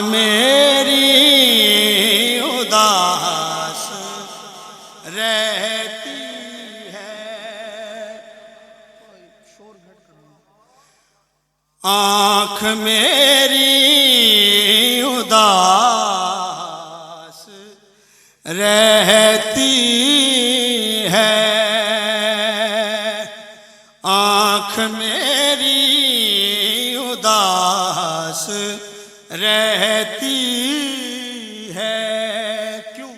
मेरी उदास रहती है। आँख मेरी उदास रहती है। आँख मेरी उदास रहती है। क्यों?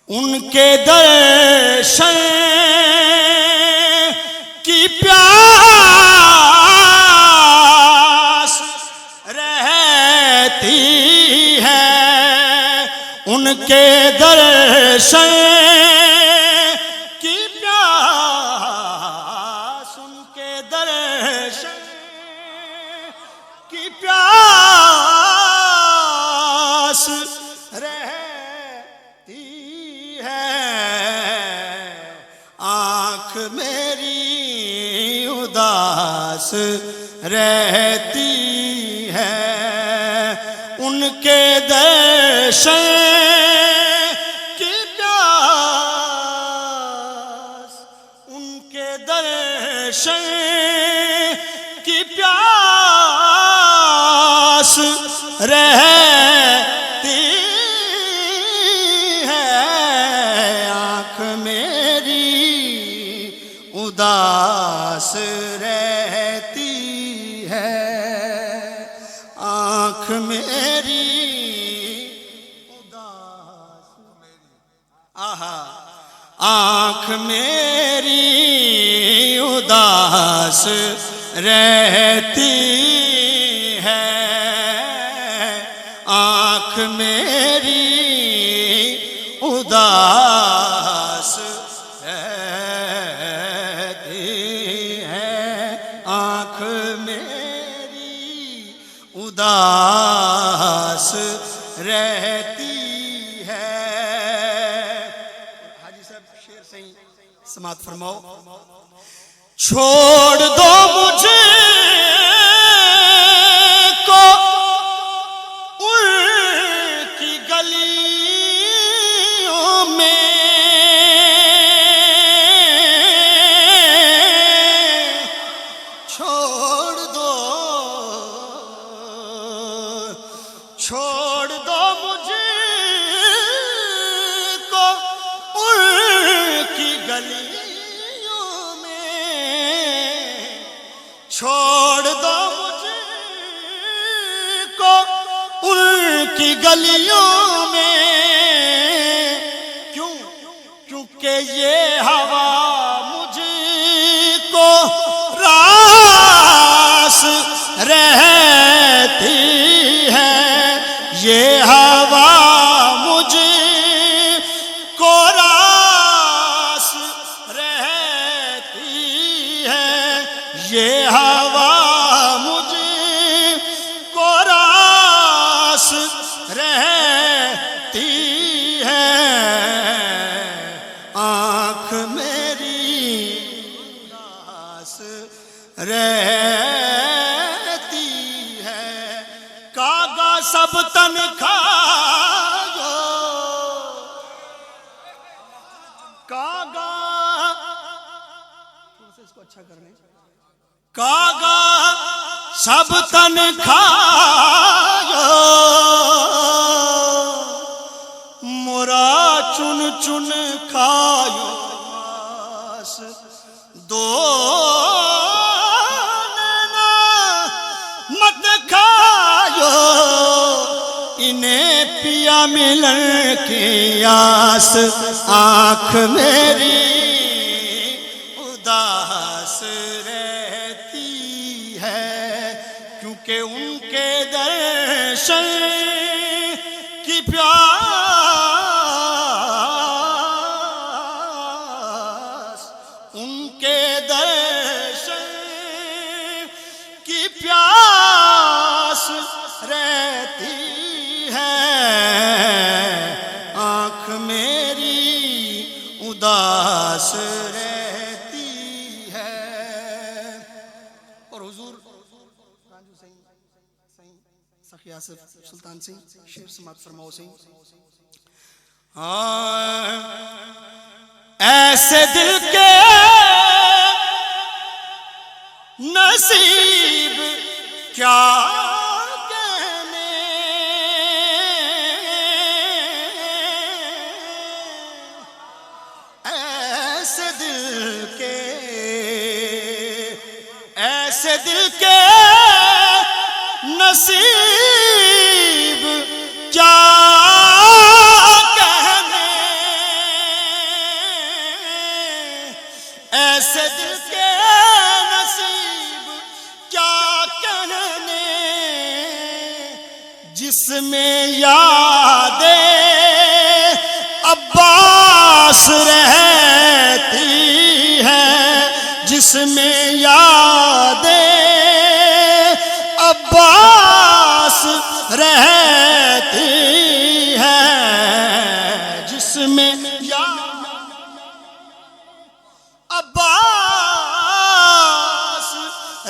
उनके दर्शन की प्यास रहती है। उनके दर्शन की प्यास, उनके दर्शन की प्यास रहती है। आँख मेरी उदास रहती है। उनके दर्शन की प्यास, उनके दर्शन की प्यास रहती है। आँख मेरी उदास रहती है। आँख मेरी उदास, आहा, आँख मेरी उदास रहती है। आँख मेरी उदास रहती है। आँख मेरी उदास रहती है। हाजी साहब शेर से ही समाप्त फरमाओ। छोड़ दो मुझे को उनकी गलियों में। छोड़ दो, छोड़ दो मुझे को उनकी गलियों में। छोड़ दो मुझे को उनकी गलियों में। क्यों? क्योंकि ये हवा मुझको रास रहती है। ये हवा मुझको रास रहती है। ये हवा मुझको रास रहती है। आँख मेरी उदास रहती है। कागा सब तन खायो, कागा इसको अच्छा करने, कागा सब तन खायो। मोरा चुन चुन खायो मास। दो नैना मत खायो। इन्हें पिया मिलन की आस। आँख मेरी उदास रहती है। क्योंकि उनके दर्शन की प्यास, उनके दर्शन की प्यास रहती है। आँख मेरी उदास रहती है। और हुजूर शेख आसिफ सुल्तान सिंह शेर समाप्त फरमाओ सिंह। हाँ ऐसे दिल के नसीब क्या कहने, ऐसे दिल के नसीब क्या कहने, ऐसे दिल के नसीब क्या कहने, जिसमें यादें अब्बास रहती है, जिसमें यादें अब्बास रहती है, जिसमें अब्बास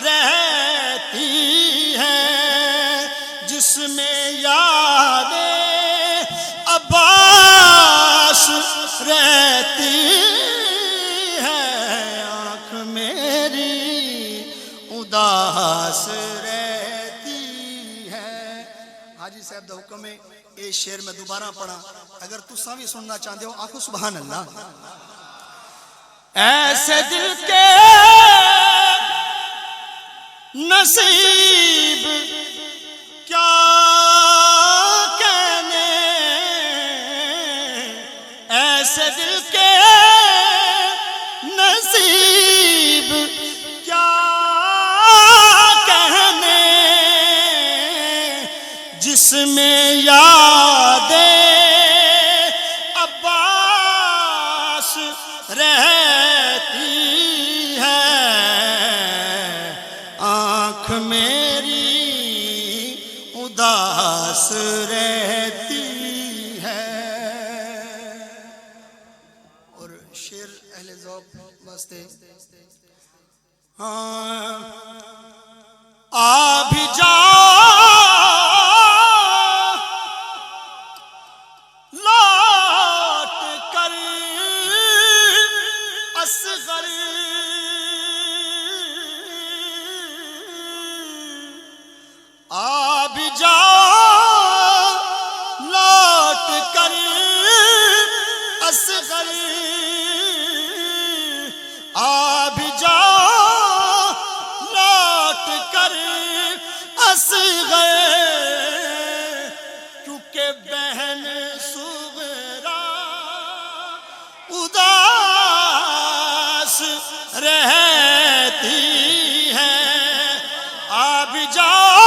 रहती है, जिसमें यादें अब्बास रहती है, आँख मेरी उदास रहती है। हाजी साहब दा हुक्म है ये शेर में दोबारा पढ़ा, अगर तुसा भी सुनना चाहते हो आखो सुभान अल्लाह। ऐसे दिल के नसीब क्या कहने, ऐसे दिल के नसीब क्या कहने, जिसमें यादें अब्बास रहती है, आँख मेरी उदास रहती है। और शेर अहले ज़ौक़ वास्ते हाँ आ भी जाओ लौट कर असगर, आ भी जाओ लौट कर असगर, आ भी जाओ लौट कर असगर, क्योंकि बहन सुगरा उदास रहती है, आ भी जाओ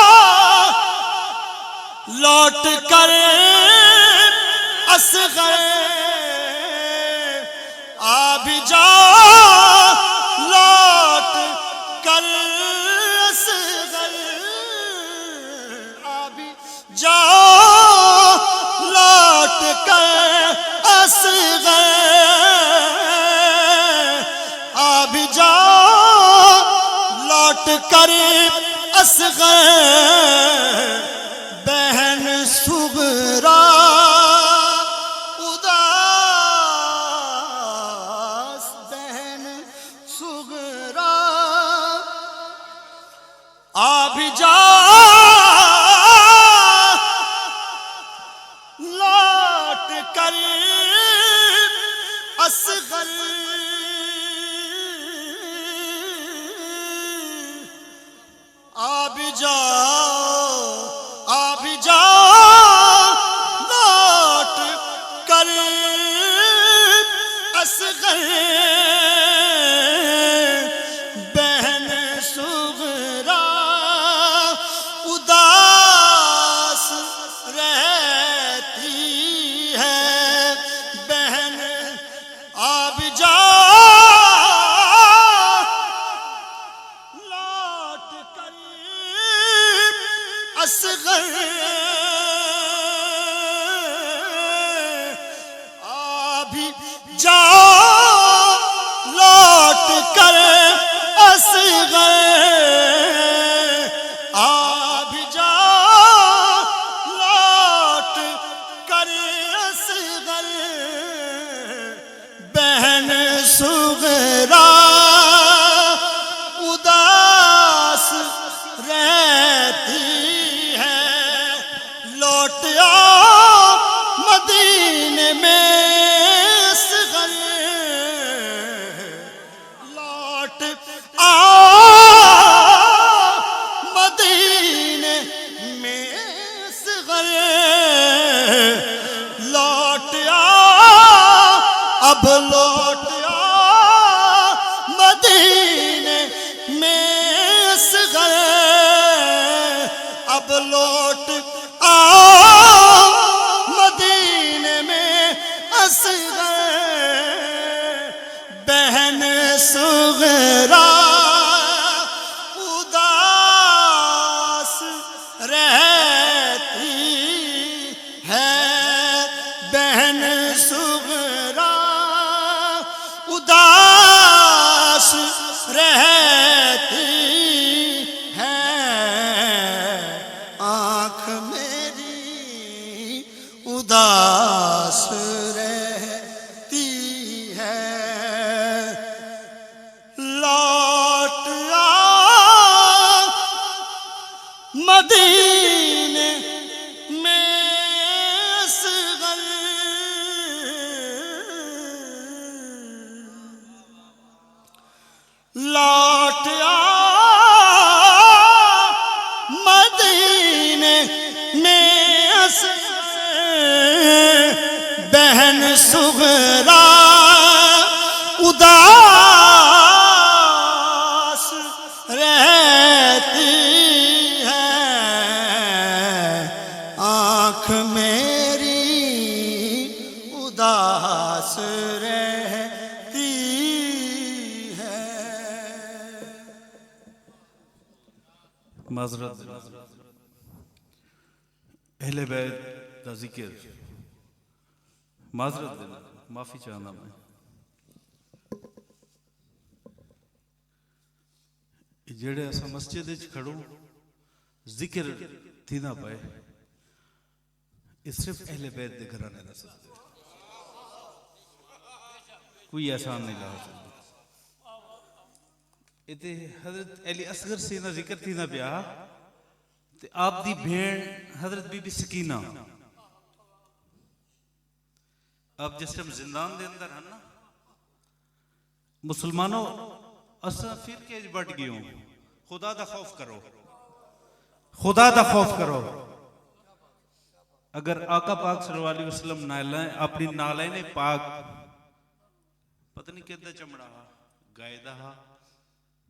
लौट कर असगर, आ भी जाओ लौट कर असगर, आ भी जाओ लौट कर असगर, आ भी जाओ लौट कर असगर, बहन सुगरा उदास, बहन सुगरा आ भी जाओ लौट कर असगर, आ भी जाओ, आ भी जाओ लौट कर असगर, बहन सुगरा उदास रहती है, बहन आ भी जाओ लौट कर असगर, आ भी जाओ लौट कर असगर, आ भी जाओ अब लौट आ मदीने में असग़र, अब लौट आ मदीने में असग़र, बहन सुग़रा उदास रहती है, बहन सुग़रा उदास रहती है, आँख मेरी उदास रहती है। लौट आ मदीने में असग़र, लौट आ मदीने में असग़र, बहन सुग़रा उदास रहती है, आँख मेरी उदास रहती है। माज़रत अहले बैत दा ज़िक्र, माज़रत देना माफ़ी चाहना मैं। जेड़े असां मस्जिद विच खड़ो ज़िक्र थी ना पाए, ये सिर्फ अहले बैत दे घराने दा सदका, कोई एहसान नहीं ला सकता। इते हज़रत अली असगर से ना ज़िक्र थी ना पिया, ते आप दी भेण हज़रत बीबी सकीना, आप जिस टाइम जिंदान दे अंदर है ना, मुसलमानों असा फिर के बढ़ गए हो, खुदा दा खौफ करो, खुदा दा खौफ करो। अगर आका पाक सल्लल्लाहु अलैहि वसल्लम नाले अपनी नालैने पाक पता नहीं किदा चमड़ा हा, गाय दा हा,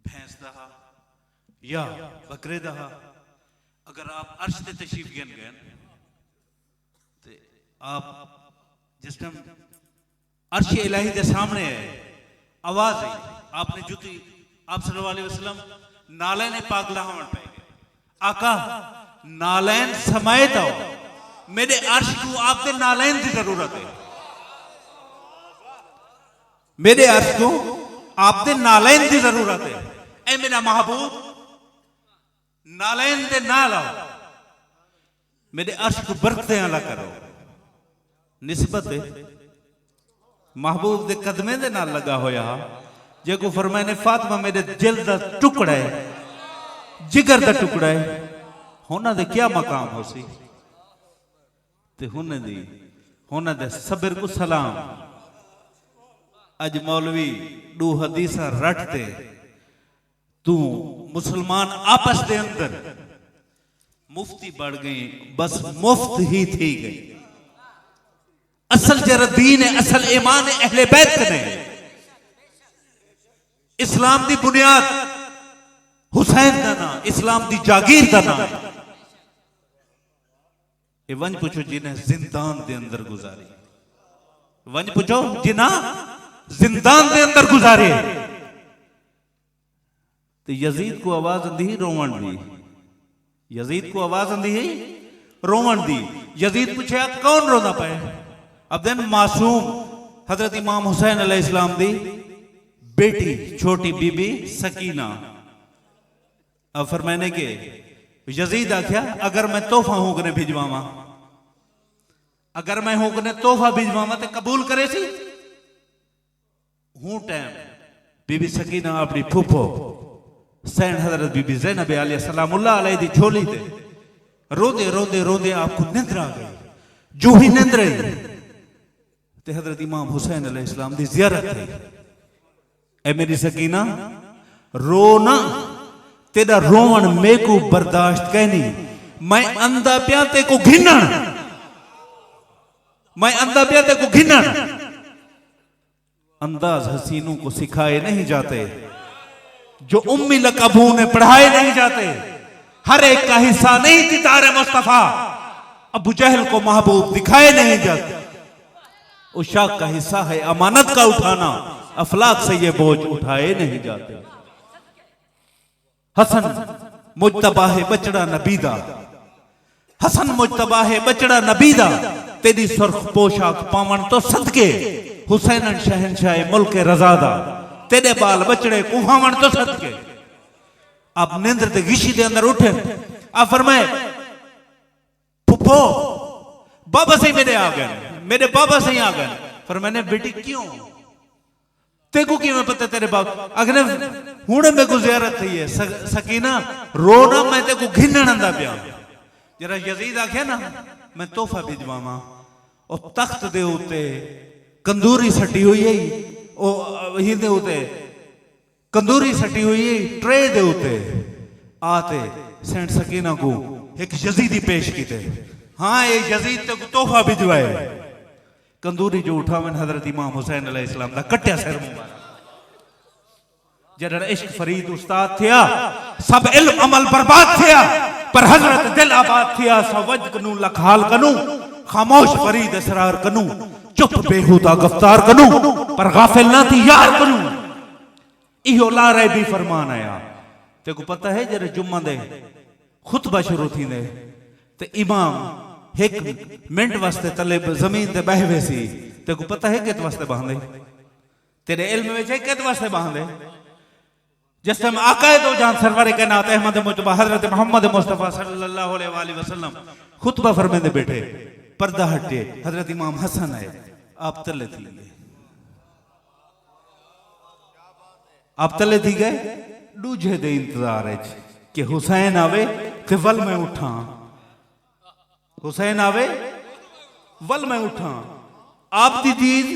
भैंस दा हा या बकरे दा हा, अगर आप अर्श ते तशरीफ गन गए ते आप जिस टाइम अर्श इलाही के सामने है, आवाज आई, आपने जुती आप सल्लल्लाहु अलैहि वसल्लम नालैन पाक लहावन पे गए, आका नालैन समाये दो, मेरे अर्श को आपके नालैन की जरूरत है, मेरे अर्श को आपके नालैन की जरूरत है। ए मेरा महबूब नालैन दे ना लाओ, मेरे अर्श को बरकते आला करो। निस्बत महबूब दे कदमे दे नाल लगा होया, जे को फरमाए ने फातिमा मेरे दिल दा टुकड़ा है, जिगर दा टुकड़ा है, होना दे क्या मकाम हो सी, ते होने दी होना दे सबर को सलाम। अज मौलवी दो हदीसा रटते, तू मुसलमान आपस दे अंदर मुफ्ती बढ़ गई, बस मुफ्त ही थी गई। असल जरा दीन है, असल ईमान है अहले बैत ने। इस्लाम दी बुनियाद हुसैन दा ना, इस्लाम दी जागीर दा ना। ये वंज पूछो जिन्हें जिंदान दे अंदर गुजारी, वंज पूछो जिन्हें जिंदान दे अंदर गुजारे। तो यजीद को आवाज आंदी ही रोवण दी, यजीद को आवाज आंदी ही रोवण दी। यजीद पूछे कौन रोना पाए? अब दिन मासूम हजरत इमाम हुसैन अलैहिस्सलाम दी बेटी छोटी बीबी सकीना। अब फरमाने के यजीद आख्या अगर मैं तोहफा होकने भिजवावा, अगर मैं होकने तोहफा भिजवावा तो कबूल करे सी? हूं टाइम बीबी सकीना अपनी फूफो सैन हजरत बीबी ज़ैनब सलामुल्लाह अलैहा दी झोली ते रोंदे रोंदे रोंदे आपको निंद्र आ गई। जो ही निंद्र आई ते हजरत इमाम हुसैन अलैहिस्सलाम दी ज़ियारत थी। ए मेरी सकीना रो ना, तेरा रोवन मे को बर्दाश्त कहनी, मैं अंधा प्या ते को घिनन, मैं अंधा प्या ते को घिनन। अंदाज हसीनों को सिखाए नहीं जाते, जो उम्मी लकबों ने पढ़ाए नहीं जाते, हर एक का हिस्सा नहीं दिदार मुस्तफा, अबू जहल को महबूब दिखाए नहीं जाते। उशाक का हिस्सा है अमानत का उठाना, अफलाक से ये बोझ उठाए नहीं जाते। हसन मुज्तबा है बचड़ा नबीदा, हसन मुज्तबा है बचड़ा नबीदा, तेरी सुर्ख पोशाक पावन तो सदके, हुसैन शहनशाह मुल्क रजादा, तेरे बाल बचड़े कुहावन तो सदके। आप निंद्र ते गिशी दे अंदर उठे, आप फरमाए फुफो बाबा से मेरे आ गए, मेरे बाबा से ही आ गए। पर मैंने बेटी क्यों तेको की मैं पता तेरे बाप अगने हुणे में को ज़ियारत थी है सकीना रोना मैं तेको घिन्नण दा पिया। जरा यजीद आखे ना मैं तोहफा भिजवावा, और तख्त दे उते कंदूरी सटी हुई है, ओ ही दे उते कंदूरी सटी हुई है, ट्रे दे उते आते सेंट सकीना को एक यजीदी पेश कीते। हाँ ये यजीद तेको तोहफा भिजवाए। कंदूरी जो उठावन हजरत इमाम हुसैन अलैहिस्सलाम दा कट्या सिर मुबारक। जरा इश्क फरीद उस्ताद थिया, सब इल्म अमल बर्बाद थिया, पर हजरत दिल आबाद थिया। सवज कनू लखाल कनू, खामोश फरीद असरार कनू, चुप बेहुदा गफ्तार कनू, पर गाफिल ना थी यार कनू। इहो ला रहे भी फरमान आया। तेको पता है जरा जुम्मा दे खुतबा शुरू थींदे ते इमाम एक मिनट वास्ते तले जमीन ते बहवे सी। तेको पता है कित वास्ते बांधे, तेरे इल्म में कित वास्ते बांधे। जिस टाइम आकाए दो जान सरवर कायनात अहमद मुजतबा हजरत मोहम्मद मुस्तफा सल्लल्लाहु अलैहि वसल्लम खुतबा फरमाते बैठे, पर्दा हटे, हजरत इमाम हसन है, आप तले थी गए, आप तले थी गए, दूजे दे इंतजार है कि हुसैन आवे ते वल में उठा, हुसैन आवे वल में उठा। आप दी दीद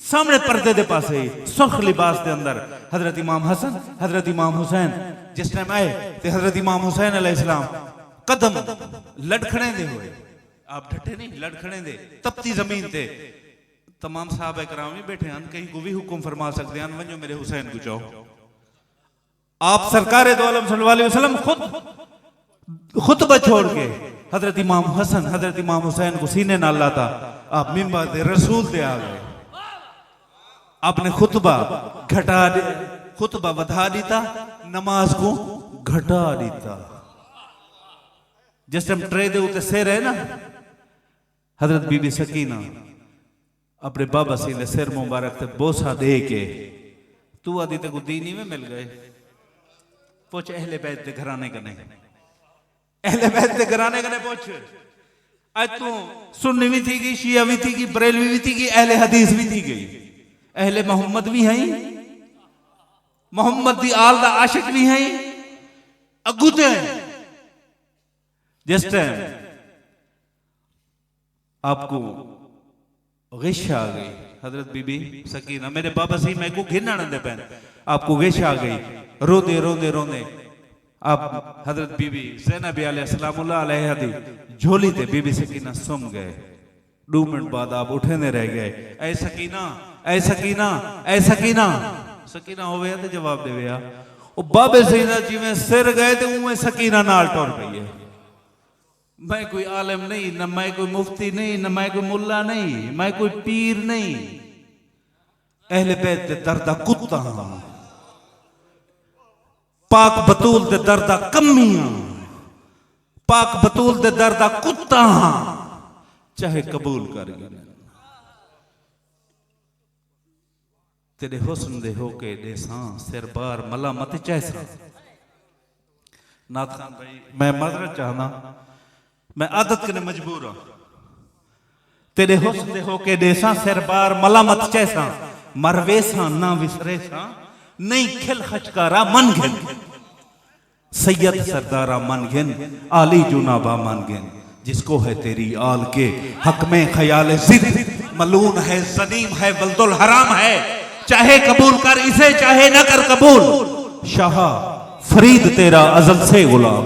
सामने पर्दे दे पासे सुर्ख लिबास दे अंदर हजरत इमाम हसन हजरत इमाम हुसैन जिस टाइम आए ते हजरत इमाम हुसैन अलैहिस्सलाम कदम लड़खड़े दे हुए, आप डटे नहीं लड़खड़े दे तपती जमीन ते। तमाम साहब इकराम भी बैठे हैं, कहीं को भी हुक्म फरमा सकते हैं, वंजो मेरे हुसैन को चाहो। आप सरकार दो आलम सल्लल्लाहु अलैहि वसल्लम खुतबा छोड़ के हजरत इमाम हसन हजरत इमाम हुसैन को सीने नाल लाता, आप मिंबर दे रसूल दे आ गए। आपने खुतबा घटा खुतबा बढ़ा दीता, नमाज को घटा दीता। जिस टाइम ट्रे दे उते सिर है ना, हजरत बीबी सकीना अपने बाबा से सिर मुबारक ते बोसा दे के तू आदि ते को दीनी में मिल गए। पूछ अहले बैत दे घराने का नहीं, अहले बैत दे घराने का नहीं पूछ। आज तू सुन्नी भी थी गई, शिया भी थी गई, बरेलवी भी थी गई, अहले हदीस भी थी गई, अहले मोहम्मद भी हैं, मोहम्मद दी आल दा आशिक भी हैं, अगुते हैं। जिस टाइम आपको गिश आ गई, हजरत बीबी सकीना मेरे बाबा से मैं को घिरना न दे पैन, आपको गिश आ गई, रोंदे रोंदे रोंदे आप हजरत बीबी ज़ैनब अलैहिस्सलामुल्लाह अलैहा दी झोली ते बीबी सकीना सुम गए। 2 मिनट बाद आप उठे रह गए, ऐ सकीना ऐ सकीना ऐ सकीना। सकीना होवे ते जवाब देवे आ ओ बाबे सईदा जिवें सिर गए ते उवें सकीना नाल टुर पई है। मैं कोई आलिम नहीं, न मैं कोई मुफ्ती नहीं, न मैं कोई मुल्ला नहीं, मैं कोई पीर नहीं, अहले बैत दे दर्दा कुत्ता हां, पाक बतूल दे दर्दा कम्मियां, पाक बतूल दे दर्दा कुत्ता हां, चाहे कबूल कर गए। तेरे हुस्न दे होके देसां सिर बार मलामत चैसा। नाथ खान भाई मैं माजरत चाहना, मैं आदत करने मजबूर हूं। तेरे हुस्न दे होके देसां सिर बार मलामत चैसा, मरवेसा ना विसरेसा, नहीं खिल खचकारा मन घिन, सैयद सरदारा मन घिन, आली जुनाबा मन घिन, जिसको है तेरी आल के हक में ख्याल जिद, मलून है जनीम है बल्दुल हराम है, चाहे कबूल कर इसे चाहे न कर कबूल, शाह फरीद तेरा अजल से गुलाम।